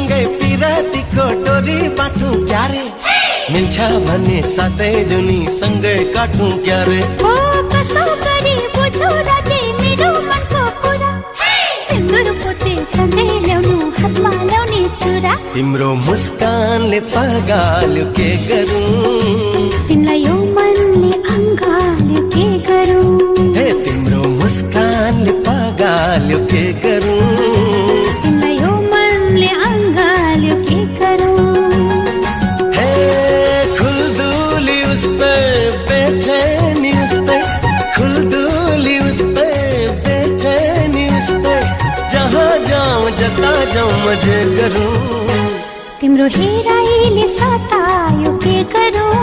सँगै पिरातीको डोरी बाटौँ क्यारे मिल्छ भन्ने साथै जुनी सँगै काटौँ क्यारे ओ कसो गरी बुझौ राजे मेरो मनको कुरा सिन्दुर पोते सँगै ल्याउनु हातमा ल्याउने चुरा तिम्रो मुस्कानले पगाल्यो के गरौँ तिमीलाई यो मनले अङ्गाल्यो के गरौँ हे तिम्रो मुस्कानले पगाल्यो के गरौँ तिमीलाई यो मनले अङ्गाल्यो के गरौँ हे खुल्दुली उस्तै बेचैनी उस्तै खुल्दुली उस्तै बेचैनी उस्तै जहाँ जाऊँ जता जाऊँ मजे गरौँ तिम्रो हेराइले सतायो के गरौँ